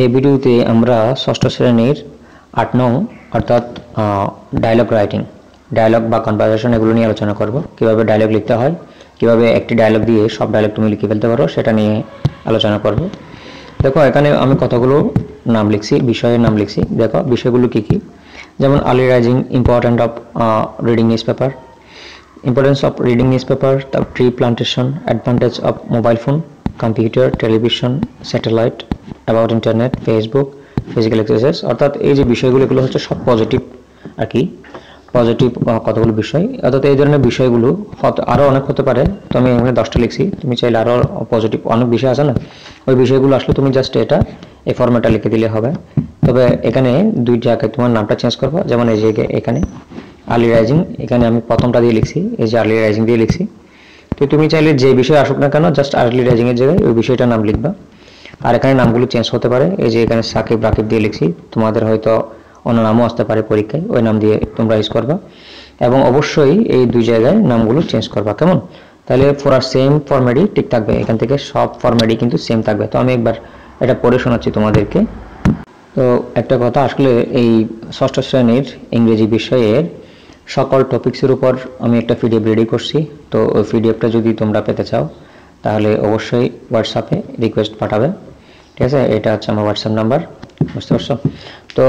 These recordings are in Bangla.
এই ভিডিওতে আমরা ষষ্ঠ শ্রেণীর ৮ নং অর্থাৎ ডায়লগ রাইটিং, ডায়লগ বা কনভারসেশন এগুলো নিয়ে আলোচনা করব। কিভাবে ডায়লগ লিখতে হয়, কিভাবে একটি ডায়লগ দিয়ে সব ডায়লগ তুমি লিখে ফেলতে পারো সেটা নিয়ে আলোচনা করব। দেখো এখানে আমি কতগুলো নাম লিখছি, বিষয়ের নাম লিখছি। দেখো বিষয়গুলো কি কি, যেমন early rising, important of reading news paper, importance of reading news paper, tree plantation, advantage of mobile phone, computer, television, satellite, about internet, Facebook, physical exercise. অর্থাৎ এই যে বিষয়গুলো এগুলো হচ্ছে সব পজিটিভ আর কি, পজিটিভ কতগুলো বিষয়। অর্থাৎ এই ধরনের বিষয়গুলো আরও অনেক হতে পারে, তো আমি এখানে 10টা লিখছি। তুমি চাইলে আরও পজিটিভ অনেক বিষয় আছে না, ওই বিষয়গুলো আসলে তুমি জাস্ট এটা এই ফরম্যাটটা লিখে দিলে হবে। তবে এখানে দুই জায়গায় তোমার নামটা চেঞ্জ করবো, যেমন এই যে এখানে আর্লি রাইজিং, এখানে আমি প্রথমটা দিয়ে লিখছি, এই যে আর্লি রাইজিং দিয়ে লিখছি। তো তুমি চাইলে যে বিষয় আসুক না কেন জাস্ট আর্লি রাইজিংয়ের জায়গায় ওই বিষয়টার নাম লিখবা। আর এখানে নামগুলো চেঞ্জ হতে পারে, এই যে এখানে সাকিব রাকিব দিয়ে লিখছি, তোমাদের হয়তো অন্য নামও আসতে পারে পরীক্ষায়, ওই নাম দিয়ে তোমরা ইউজ করবা। এবং অবশ্যই এই দুই জায়গায় নামগুলো চেঞ্জ করবা, কেমন? তাহলে পুরো সেম ফরম্যাটই ঠিক থাকবে, এখান থেকে সব ফরম্যাটই কিন্তু সেম থাকবে। তো আমি একবার এটা পড়ে শোনাচ্ছি তোমাদেরকে। তো একটা কথা, আসলে এই ষষ্ঠ শ্রেণীর ইংরেজি বিষয়ের সকল টপিক্সের উপর আমি একটা পিডিএফ রেডি করছি। তো ওই পিডিএফটা যদি তোমরা পেতে চাও তাহলে অবশ্যই হোয়াটসঅ্যাপে রিকোয়েস্ট পাঠাবে, ঠিক আছে? এটা হচ্ছে আমার হোয়াটসঅ্যাপ নাম্বার, বুঝতে পারছো? তো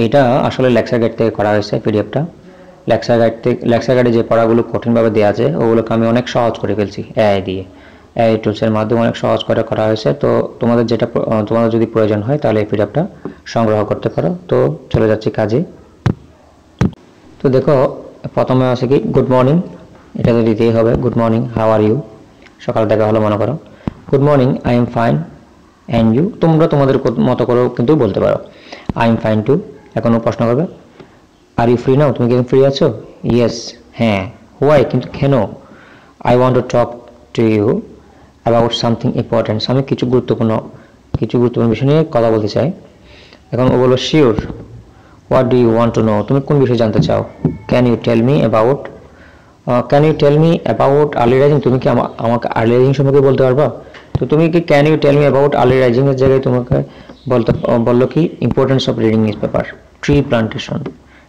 এটা আসলে লেকচার গাইড থেকে করা হয়েছে পিডিএফটা। লেকচার গাইডে যে পড়াগুলো কঠিনভাবে দেওয়া আছে ওগুলোকে আমি অনেক সহজ করে ফেলছি এআই দিয়ে, এআই টুলসের মাধ্যমে অনেক সহজ করে করা হয়েছে। তো তোমাদের যদি প্রয়োজন হয় তাহলে এই পিডিএফটা সংগ্রহ করতে পারো। তো চলে যাচ্ছি কাজে। তো দেখো প্রথমে আছে কি গুড মর্নিং, এটা তো দিতেই হবে। Good morning, how are you? সকাল দেখা হলো মনে করো। Good morning, I am fine and you? তোমরা তোমাদের মতো করেও কিন্তু বলতে পারো আই এম ফাইন টু। এখনো প্রশ্ন করবে আর ইউ ফ্রি নাও? তুমি কি ফ্রি আছো? ইয়েস, হ্যাঁ। হোয়াই, কিন্তু কেন? I want to talk to you about something important. আমি কিছু গুরুত্বপূর্ণ বিষয় নিয়ে কথা বলতে চাই। এখন ও বললো sure. What do you want to know? তুমি কোন বিষয়ে জানতে চাও? Can you tell me about early rising? তুমি কি আমাকে আর্লি রাইজিং সম্পর্কে বলতে পারবা? তো তুমি কি can you tell me about early rising এর জায়গায় তোমাকে বললো কি importance of reading news paper, tree plantation,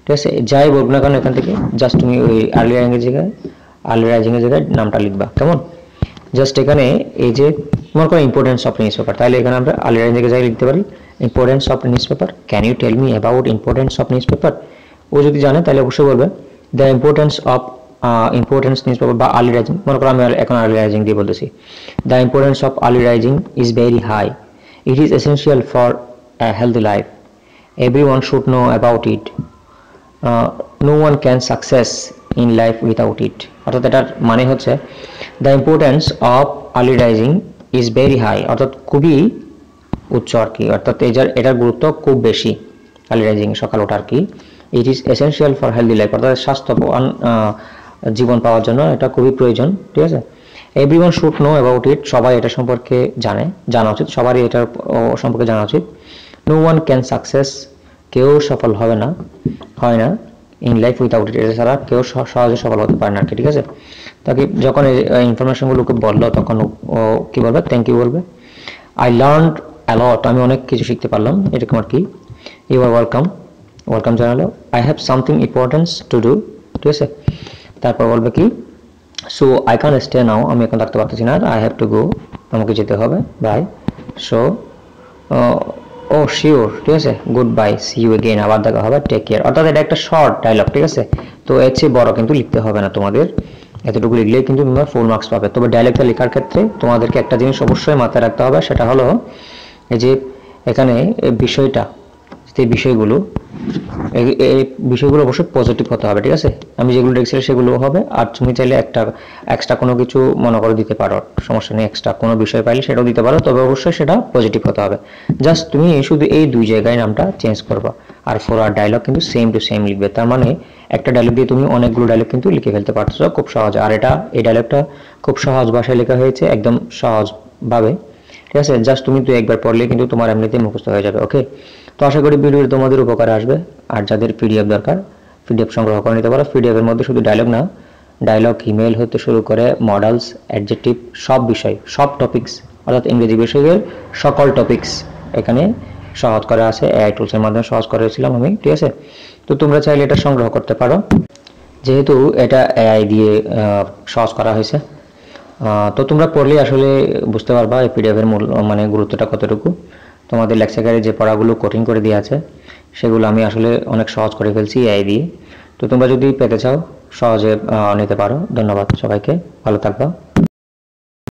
ঠিক আছে? যাই বলবো না কেন এখান থেকে জাস্ট তুমি ওই আর্লি রাইজিং এর জায়গায় নামটা লিখবা, কেমন? জাস্ট এখানে এই যে মনে করো ইম্পর্টেন্স অফ নিউজ পেপার, তাহলে এখানে আমরা আর্লি রাইজিং এর জায়গায় লিখতে পারি importance of newspaper. Can you tell me about importance of newspaper? ও যদি জানে তাহলে অবশ্যই বলবে দ্য ইম্পর্টেন্স নিউজ পেপার বা আর্লি রাইজিং। মনে করো আমি এখন আর্লি রাইজিং দিয়ে বলতেছি, the importance of early rising is very high, it is essential for a healthy life, everyone should know about it, no one can success in life without it। অর্থাৎ এটার মানে হচ্ছে the importance of early rising is very high, অর্থাৎ খুবই উচ্চ আর কি, অর্থাৎ এটার গুরুত্ব খুব বেশি আর্লি রাইজিং সকাল ওঠার কি। ইট is essential for healthy life, অর্থাৎ স্বাস্থ্যবান জীবন পাওয়ার জন্য এটা খুবই প্রয়োজন, ঠিক আছে? Everyone should know about it, সবাই এটা সম্পর্কে জানা উচিত, সবারই এটার সম্পর্কে জানা উচিত। নো ওয়ান ক্যান সাকসেস, কেউ সফল হয় না ইন লাইফ উইথাউট ইট, এটা ছাড়া কেউ সহজে সফল হতে পারে না আর কি, ঠিক আছে? তাকে যখন এই ইনফরমেশনগুলোকে বললো তখন ও কি বলবে? থ্যাংক ইউ বলবে। আই লার্নড অ্যা লট, আমি অনেক কিছু শিখতে পারলাম, এরকম আর কি। ইউ আর ওয়েলকাম জানালো। I have something importance to do, ঠিক আছে? তারপর বলবে কি সো আই ক্যান স্টে নাও, আমি এখন থাকতে পারতেছি না, আই হ্যাভ টু গো, আমাকে যেতে হবে, বাই। সো ও শিওর, ঠিক আছে, goodbye, see you again, আবার দেখা হবে, টেক কেয়ার। অর্থাৎ এটা একটা শর্ট ডায়লগ, ঠিক আছে? তো এর চেয়ে বড় কিন্তু লিখতে হবে না তোমাদের, এতটুকু লিখলেই কিন্তু তোমরা ফুল মার্কস পাবে। তবে ডায়লগটা লেখার ক্ষেত্রে তোমাদেরকে একটা জিনিস অবশ্যই মাথায় রাখতে হবে, সেটা হলো এই যে এখানে এই বিষয়গুলো অবশ্যই পজিটিভ হতে হবে, ঠিক আছে? আমি যেগুলো লিখছি সেগুলো হবে। আর তুমি চাইলে এক্সট্রা কোনো কিছু মনে করে দিতে পারো, সমস্যা নেই, এক্সট্রা কোনো বিষয় পাইলে সেটাও দিতে পারো, তবে অবশ্যই সেটা পজিটিভ হতে হবে। জাস্ট তুমি শুধু এই দুই জায়গায় নামটা চেঞ্জ করবা, আর পুরো ডায়লগ কিন্তু সেম টু সেম লিখবে। তার মানে একটা ডায়লগ দিয়ে তুমি অনেকগুলো ডায়লগ কিন্তু লিখে ফেলতে পারছো খুব সহজে। আর এই ডায়লগটা খুব সহজ ভাষায় লেখা হয়েছে, একদম সহজভাবে, ঠিক আছে? জাস্ট তুমি একবার পড়লে কিন্তু তোমার এমনিতেই মুখস্থ হয়ে যাবে, ওকে? তো আশা করি ভিডিওটি তোমাদের উপকারে আসবে। আর যাদের পিডিএফ দরকার, পিডিএফ সংগ্রহ করে নিতে পারো। পিডিএফের মধ্যে শুধু ডায়লগ না, ডায়লগ, ইমেল হতে শুরু করে মডেলস, অ্যাডজেক্টিভ, সব বিষয়, সব টপিক্স, অর্থাৎ ইংরেজি বিষয়ের সকল টপিক্স এখানে সহজ করা আছে, এআই টুলসের মাধ্যমে সহজ করেছিলাম আমি, ঠিক আছে। তো তোমরা চাইলে এটা সংগ্রহ করতে পারো, যেহেতু এটা এআই দিয়ে সহজ করা হয়েছে। তো তোমরা পড়লে আসলে বুঝতে পারবা এই পিডিএফের মূল মানে গুরুত্বটা কতটুকু। তোমাদের লেকচারে যে পড়াগুলো কঠিন করে দেওয়া আছে সেগুলো আমি আসলে অনেক সহজ করে ফেলছি এআই দিয়ে। তো তোমরা যদি পেতে চাও সহজে নিতে পারো। ধন্যবাদ সবাইকে, ভালো থাকবা।